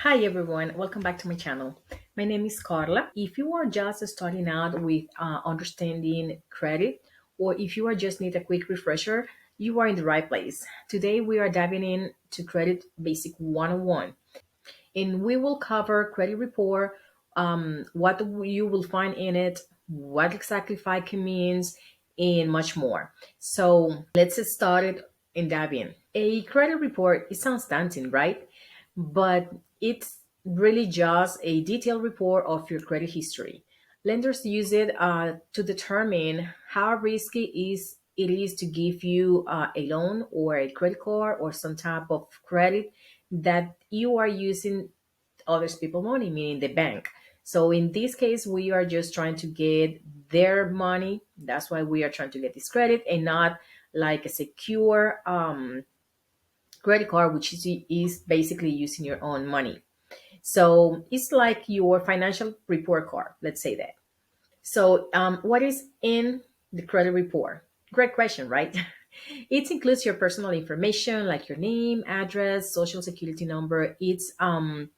Hi everyone, welcome back to my channel. My name is Carla. If you are just starting out with understanding credit, or if you are just need a quick refresher, you are in the right place. Today we are diving in to Credit Basic 101, and we will cover credit report, what you will find in it, what exactly FICO means, and much more. So let's get started and dive in. A credit report, it sounds daunting, right? But it's really just a detailed report of your credit history. Lenders use it to determine how risky it is to give you a loan or a credit card or some type of credit that you are using others people money, meaning the bank. So in this case, we are just trying to get their money. That's why we are trying to get this credit and not like a secure credit card, which is basically using your own money. So it's like your financial report card, let's say that. So what is in the credit report? Great question, right? It includes your personal information like your name, address, social security number. It's a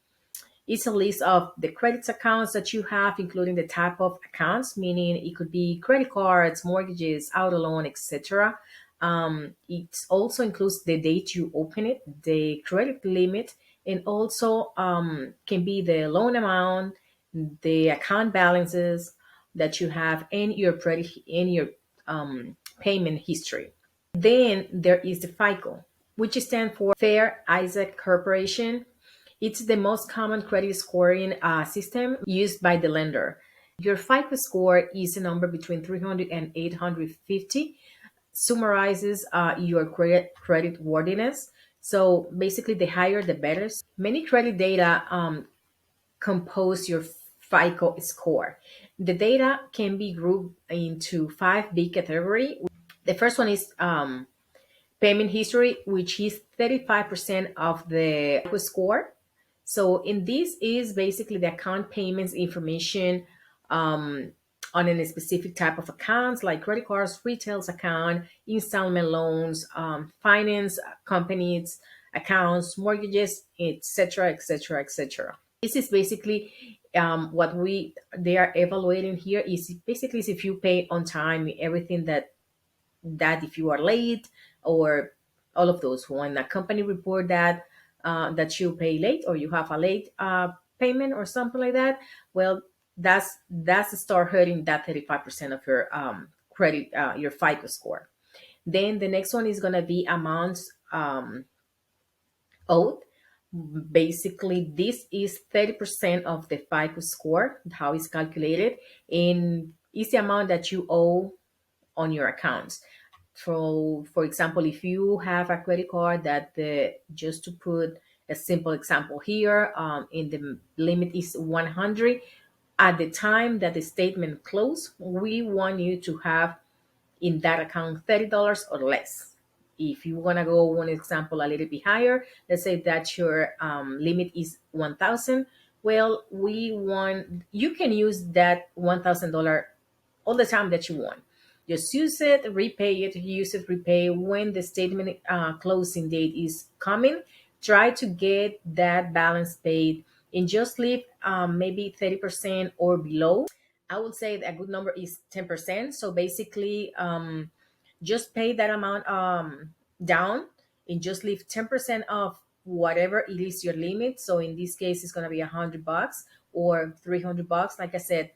list of the credits accounts that you have, including the type of accounts, meaning it could be credit cards, mortgages, auto loan, etc. It also includes the date you open it, the credit limit, and also can be the loan amount, the account balances that you have, and your credit in your payment history. Then there is the FICO, which stands for Fair Isaac Corporation. It's the most common credit scoring system used by the lender. Your FICO score is a number between 300 and 850. Summarizes your credit worthiness. So basically, the higher the better. Many credit data compose your FICO score. The data can be grouped into five big categories. The first one is payment history, which is 35% of the FICO score. So in this is basically the account payments information on a specific type of accounts like credit cards, retails account, installment loans, finance companies accounts, mortgages, etc., etc., etc. This is basically what we they are evaluating here is basically is if you pay on time everything that if you are late or all of those. When a company report that you pay late or you have a late payment or something like that, well, that's start hurting that 35% of your credit, your FICO score. Then the next one is gonna be amounts owed. Basically, this is 30% of the FICO score, how it's calculated, and it's the amount that you owe on your accounts. So, for example, if you have a credit card that just to put a simple example here, in the limit is 100. At the time that the statement close, we want you to have in that account $30 or less. If you want to go one example a little bit higher, let's say that your limit is 1,000. Well, we want you can use that $1,000 all the time that you want. Just use it, repay it, use it, repay when the statement closing date is coming. Try to get that balance paid and just leave maybe 30% or below. I would say that a good number is 10%. So basically, just pay that amount down and just leave 10% of whatever it is your limit. So in this case, it's going to be $100 or $300. Like I said,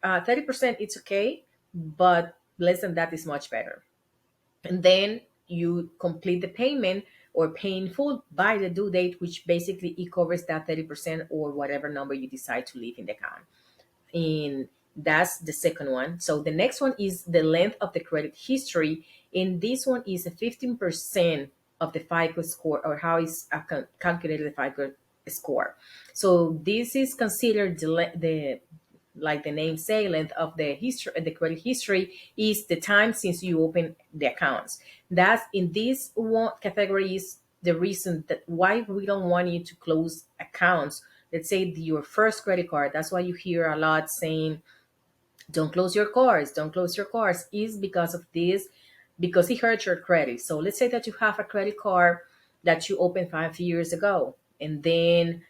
30% it's okay, but less than that is much better. And then you complete the payment or pay in full by the due date, which basically it covers that 30% or whatever number you decide to leave in the account. And that's the second one. So the next one is the length of the credit history. And this one is a 15% of the FICO score, or how is calculated the FICO score. So this is considered the like the name say, length of the history, the credit history is the time since you open the accounts. That's in this one category is the reason that why we don't want you to close accounts. Let's say your first credit card. That's why you hear a lot saying, "Don't close your cards. Don't close your cards." Is because of this, because it hurts your credit. So let's say that you have a credit card that you opened 5 years ago, and then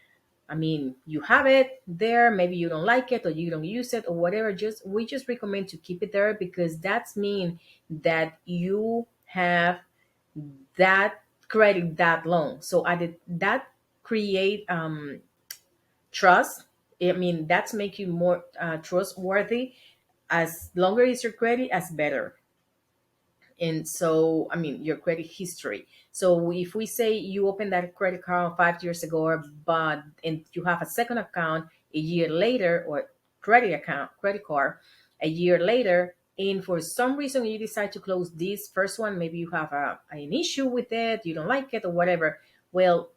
I mean, you have it there, maybe you don't like it or you don't use it or whatever. Just we just recommend to keep it there because that's mean that you have that credit, that loan. So I did that create trust. I mean, that's make you more trustworthy. As longer is your credit, as better. And so, I mean, your credit history. So if we say you opened that credit card 5 years ago, but and you have a second account a year later, or credit card a year later, and for some reason you decide to close this first one, maybe you have an issue with it, you don't like it or whatever. Well,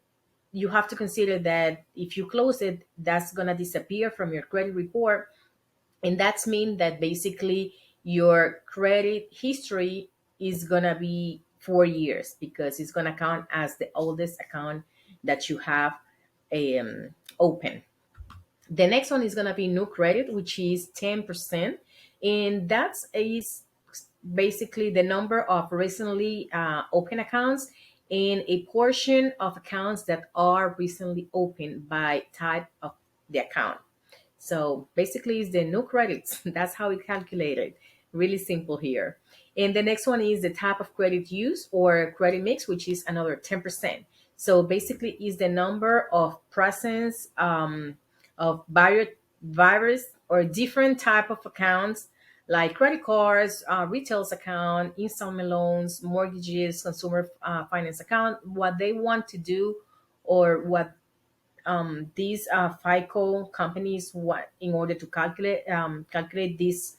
you have to consider that if you close it, that's gonna disappear from your credit report, and that's mean that basically your credit history is gonna be 4 years because it's gonna count as the oldest account that you have open. The next one is gonna be new credit, which is 10%, and that's is basically the number of recently open accounts and a portion of accounts that are recently opened by type of the account. So basically, it's the new credits. That's how it calculated. Really simple here. And the next one is the type of credit use or credit mix, which is another 10%. So basically, is the number of presence of virus or different type of accounts like credit cards, retails account, installment loans, mortgages, consumer finance account. What they want to do, or what these FICO companies, what in order to calculate this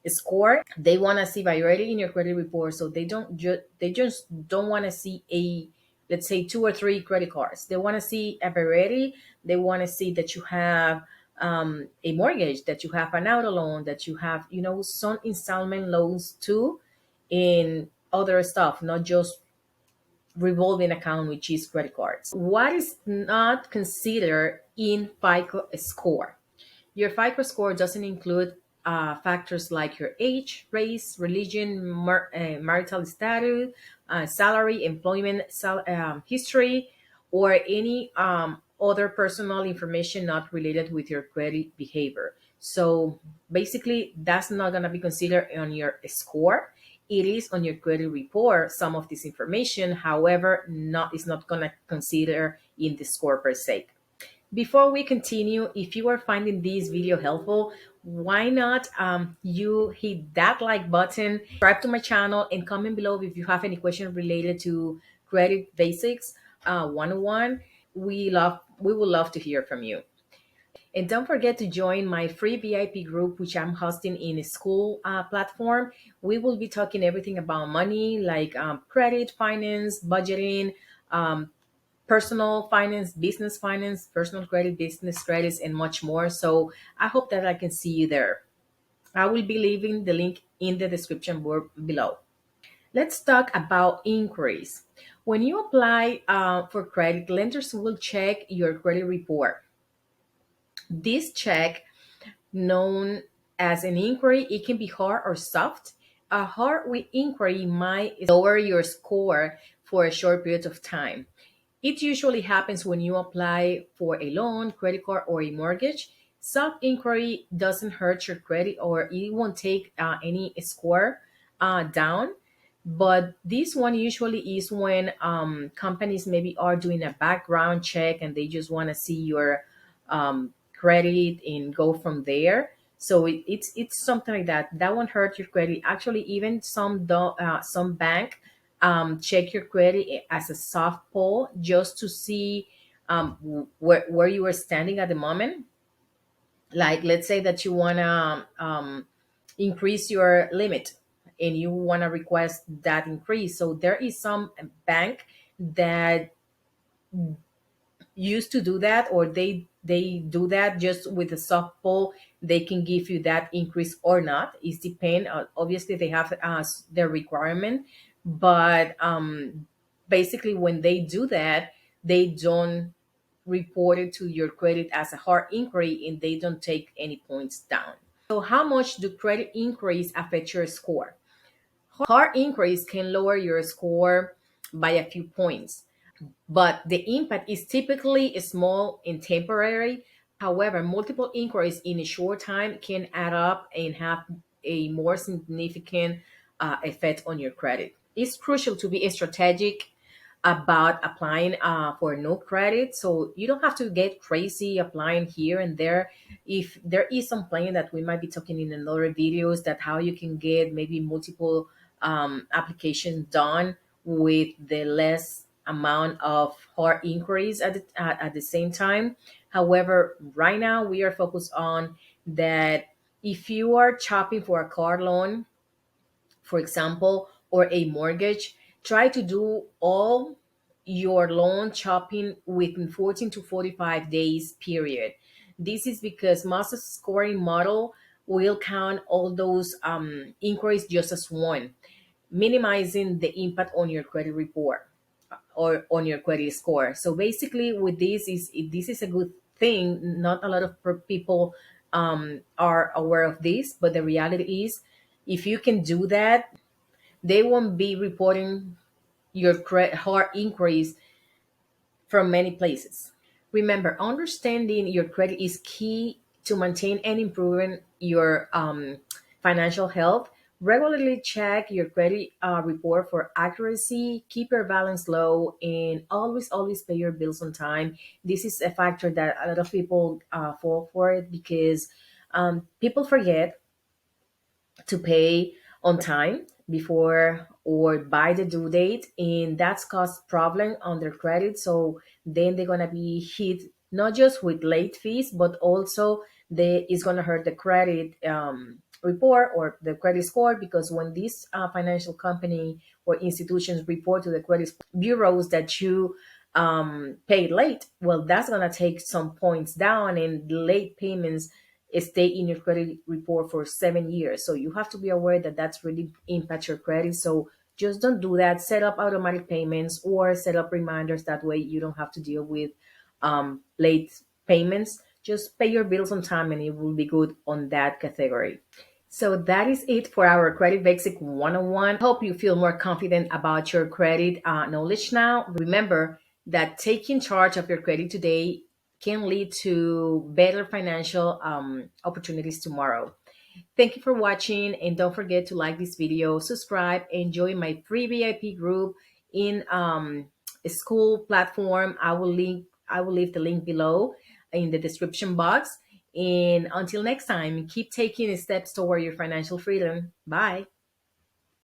score, they want to see variety in your credit report. So they just don't want to see a, let's say, two or three credit cards. They want to see a variety. They want to see that you have a mortgage, that you have an auto loan, that you have some installment loans too, in other stuff, not just revolving account, which is credit cards. What is not considered in FICO score? Your FICO score doesn't include factors like your age, race, religion, marital status, salary, employment history, or any other personal information not related with your credit behavior. So basically, that's not going to be considered on your score. It is on your credit report, some of this information. However, not is not going to consider in the score per se. Before we continue, if you are finding this video helpful, why not you hit that like button, subscribe to my channel, and comment below if you have any questions related to credit basics 101. We would love to hear from you. And don't forget to join my free VIP group, which I'm hosting in a school platform. We will be talking everything about money, like credit, finance, budgeting, um, personal finance, business finance, personal credit, business credits, and much more. So I hope that I can see you there. I will be leaving the link in the description board below. Let's talk about inquiries. When you apply for credit, lenders will check your credit report. This check, known as an inquiry, it can be hard or soft. A hard inquiry might lower your score for a short period of time. It usually happens when you apply for a loan, credit card, or a mortgage. Soft inquiry doesn't hurt your credit, or it won't take any score down. But this one usually is when companies maybe are doing a background check and they just want to see your credit and go from there. So it's something like that. That won't hurt your credit. Actually, even some bank check your credit as a soft pull just to see where you are standing at the moment. Like, let's say that you want to increase your limit and you want to request that increase. So there is some bank that used to do that, or they do that just with a soft pull. They can give you that increase or not. It depends. Obviously they have their requirement, but basically when they do that, they don't report it to your credit as a hard inquiry, and they don't take any points down. So how much do credit inquiries affect your score? Hard inquiries can lower your score by a few points. but the impact is typically small and temporary. However, multiple inquiries in a short time can add up and have a more significant effect on your credit. It's crucial to be strategic about applying for no credit, so you don't have to get crazy applying here and there. If there is some plan that we might be talking in another videos, that how you can get maybe multiple applications done with the less amount of hard inquiries at the same time. However, right now we are focused on that. If you are shopping for a car loan, for example, or a mortgage, try to do all your loan shopping within 14 to 45 days period. This is because most scoring model will count all those inquiries just as one, minimizing the impact on your credit report or on your credit score. So basically, with this is a good thing. Not a lot of people are aware of this, but the reality is, if you can do that, they won't be reporting your hard inquiries from many places. Remember, understanding your credit is key to maintain and improving your financial health. Regularly check your credit report for accuracy, keep your balance low, and always pay your bills on time. This is a factor that a lot of people fall for it because people forget to pay on time before or by the due date, and that's caused problem on their credit. So then they're gonna be hit not just with late fees, but also they is gonna hurt the credit report or the credit score, because when this financial company or institutions report to the credit bureaus that you paid late, well, that's gonna take some points down, and late payments stay in your credit report for 7 years. So you have to be aware that that's really impact your credit. So just don't do that. Set up automatic payments or set up reminders. That way you don't have to deal with late payments. Just pay your bills on time and it will be good on that category. So that is it for our Credit Basic 101. Hope you feel more confident about your credit knowledge now. Remember that taking charge of your credit today can lead to better financial opportunities tomorrow. Thank you for watching, and don't forget to like this video, subscribe, and join my free VIP group in a school platform. I will leave the link below in the description box. And until next time, keep taking steps toward your financial freedom. Bye.